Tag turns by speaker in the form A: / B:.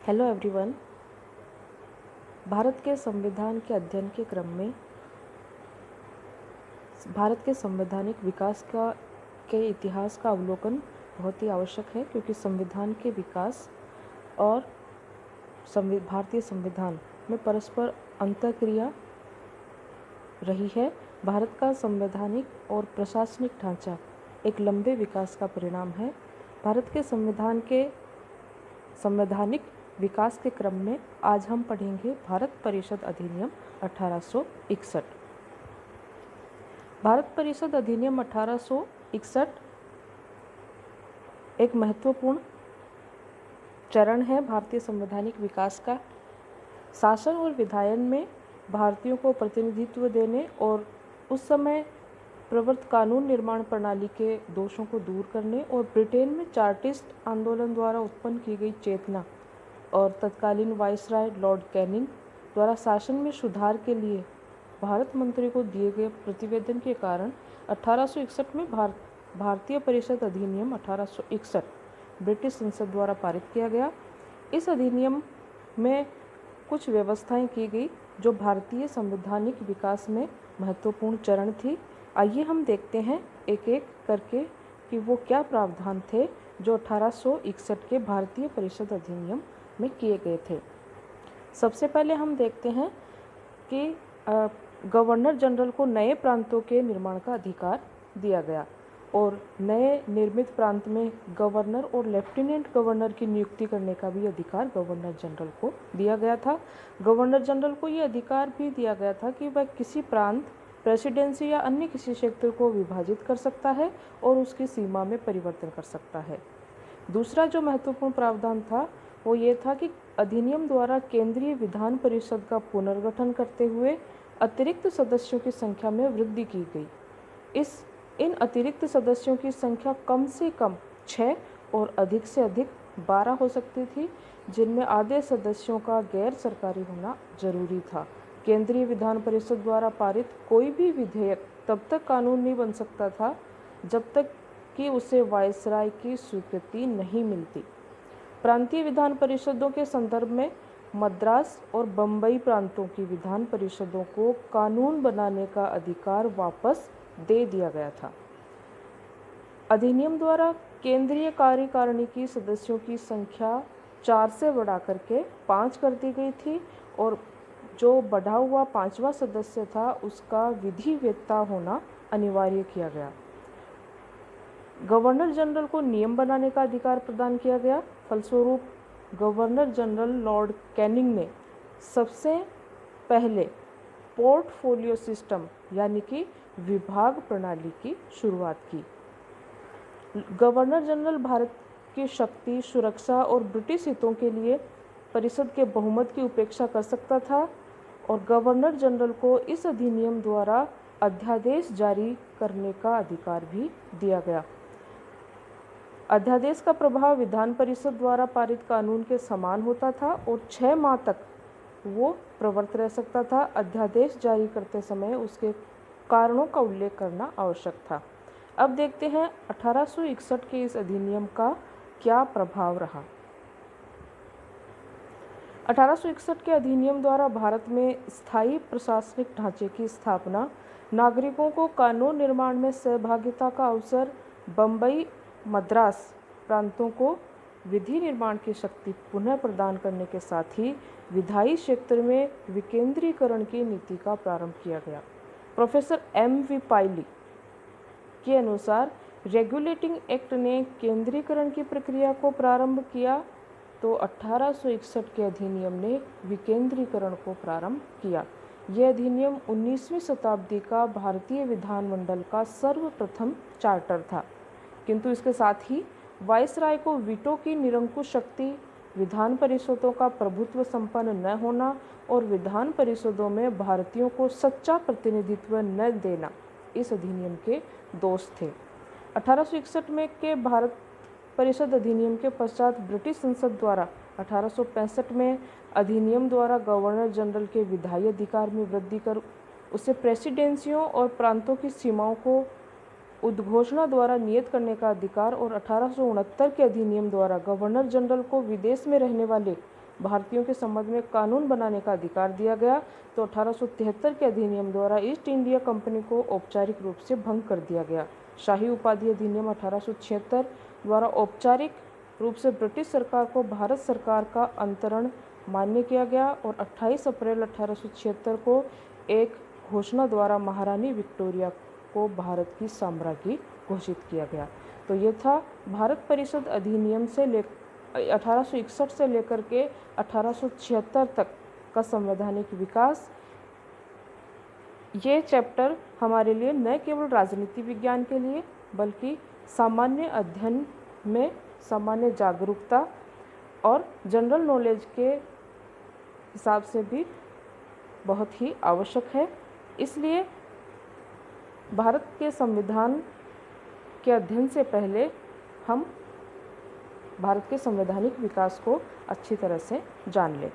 A: Hello everyone. Bharat के संविधान के अध्ययन के क्रम में भारत के संवैधानिक विकास के इतिहास का अवलोकन बहुत ही आवश्यक है, क्योंकि संविधान के विकास और भारतीय संविधान में परस्पर अंतःक्रिया रही है। भारत का संवैधानिक और प्रशासनिक ढांचा एक लंबे विकास का परिणाम है। भारत के संवैधानिक विकास के क्रम में आज हम पढ़ेंगे भारत परिषद अधिनियम 1861। भारत परिषद अधिनियम 1861 एक महत्वपूर्ण चरण है भारतीय संवैधानिक विकास का। शासन और विधायन में भारतीयों को प्रतिनिधित्व देने और उस समय प्रवर्त कानून निर्माण प्रणाली के दोषों को दूर करने और ब्रिटेन में चार्टिस्ट आंदोलन द्वारा उत्पन्न की गई चेतना और तत्कालीन वाइसराय लॉर्ड कैनिंग द्वारा शासन में सुधार के लिए भारत मंत्री को दिए गए प्रतिवेदन के कारण 1861 में भारतीय परिषद अधिनियम 1861 ब्रिटिश संसद द्वारा पारित किया गया। इस अधिनियम में कुछ व्यवस्थाएं की गई जो भारतीय संवैधानिक विकास में महत्वपूर्ण चरण थी। आइए हम देखते हैं एक एक करके कि वो क्या प्रावधान थे जो 1861 के भारतीय परिषद अधिनियम में किए गए थे। सबसे पहले हम देखते हैं कि गवर्नर जनरल को नए प्रांतों के निर्माण का अधिकार दिया गया और नए निर्मित प्रांत में गवर्नर और लेफ्टिनेंट गवर्नर की नियुक्ति करने का भी अधिकार गवर्नर जनरल को दिया गया था। गवर्नर जनरल को ये अधिकार भी दिया गया था कि वह किसी प्रांत, प्रेसिडेंसी या अन्य किसी क्षेत्र को विभाजित कर सकता है और उसकी सीमा में परिवर्तन कर सकता है। दूसरा जो महत्वपूर्ण प्रावधान था वो ये था कि अधिनियम द्वारा केंद्रीय विधान परिषद का पुनर्गठन करते हुए अतिरिक्त सदस्यों की संख्या में वृद्धि की गई। इन अतिरिक्त सदस्यों की संख्या कम से कम 6 और अधिक से अधिक 12 हो सकती थी, जिनमें आधे सदस्यों का गैर सरकारी होना जरूरी था। केंद्रीय विधान परिषद द्वारा पारित कोई भी विधेयक तब तक कानून नहीं बन सकता था जब तक कि उसे वायसराय की स्वीकृति नहीं मिलती। प्रांतीय विधान परिषदों के संदर्भ में मद्रास और बम्बई प्रांतों की विधान परिषदों को कानून बनाने का अधिकार वापस दे दिया गया था। अधिनियम द्वारा केंद्रीय कार्यकारिणी की सदस्यों की संख्या 4 से बढ़ाकर के 5 कर दी गई थी और जो बढ़ा हुआ 5वां सदस्य था उसका विधिवेत्ता होना अनिवार्य किया गया। गवर्नर जनरल को नियम बनाने का अधिकार प्रदान किया गया। फलस्वरूप गवर्नर जनरल लॉर्ड कैनिंग ने सबसे पहले पोर्टफोलियो सिस्टम यानी कि विभाग प्रणाली की शुरुआत की। गवर्नर जनरल भारत की शक्ति, सुरक्षा और ब्रिटिश हितों के लिए परिषद के बहुमत की उपेक्षा कर सकता था और गवर्नर जनरल को इस अधिनियम द्वारा अध्यादेश जारी करने का अधिकार भी दिया गया। अध्यादेश का प्रभाव विधान परिषद द्वारा पारित कानून के समान होता था और 6 माह तक वो प्रवर्त रह सकता था। अध्यादेश जारी करते समय उसके कारणों का उल्लेख करना आवश्यक था। अब देखते हैं 1861 के इस अधिनियम का क्या प्रभाव रहा। 1861 के अधिनियम द्वारा भारत में स्थायी प्रशासनिक ढांचे की स्थापना, नागरिकों को कानून निर्माण में सहभागिता का अवसर, बम्बई मद्रास प्रांतों को विधि निर्माण की शक्ति पुनः प्रदान करने के साथ ही विधायी क्षेत्र में विकेंद्रीकरण की नीति का प्रारंभ किया गया। Professor M.V. पायली के अनुसार रेगुलेटिंग एक्ट ने केंद्रीकरण की प्रक्रिया को प्रारंभ किया, तो 1861 के अधिनियम ने विकेंद्रीकरण को प्रारंभ किया। यह अधिनियम 19वीं शताब्दी का भारतीय विधानमंडल का सर्वप्रथम चार्टर था, किंतु इसके साथ ही वाइसराय को वीटो की निरंकुश शक्ति, विधान परिषदों का प्रभुत्व संपन्न न होना और विधान परिषदों में भारतीयों को सच्चा प्रतिनिधित्व न देना इस अधिनियम के दोष थे। 1861 में के भारत परिषद अधिनियम के पश्चात ब्रिटिश संसद द्वारा 1865 में अधिनियम द्वारा गवर्नर जनरल के विधायी अधिकार में वृद्धि कर उसे प्रेसिडेंसियों और प्रांतों की सीमाओं को उद्घोषणा द्वारा नियत करने का अधिकार और 1869 के अधिनियम द्वारा गवर्नर जनरल को विदेश में रहने वाले भारतीयों के संबंध में कानून बनाने का अधिकार दिया गया, तो 1873 के अधिनियम द्वारा ईस्ट इंडिया कंपनी को औपचारिक रूप से भंग कर दिया गया। शाही उपाधि अधिनियम 1876 द्वारा औपचारिक रूप से ब्रिटिश सरकार को भारत सरकार का अंतरण मान्य किया गया और 28 अप्रैल 1876 को एक घोषणा द्वारा महारानी विक्टोरिया को भारत की साम्राज्ञी घोषित किया गया। तो ये था भारत परिषद अधिनियम से 1861 से लेकर के 1876 तक का संवैधानिक विकास। ये चैप्टर हमारे लिए न केवल राजनीति विज्ञान के लिए बल्कि सामान्य अध्ययन में सामान्य जागरूकता और जनरल नॉलेज के हिसाब से भी बहुत ही आवश्यक है। इसलिए भारत के संविधान के अध्ययन से पहले हम भारत के संवैधानिक विकास को अच्छी तरह से जान लें।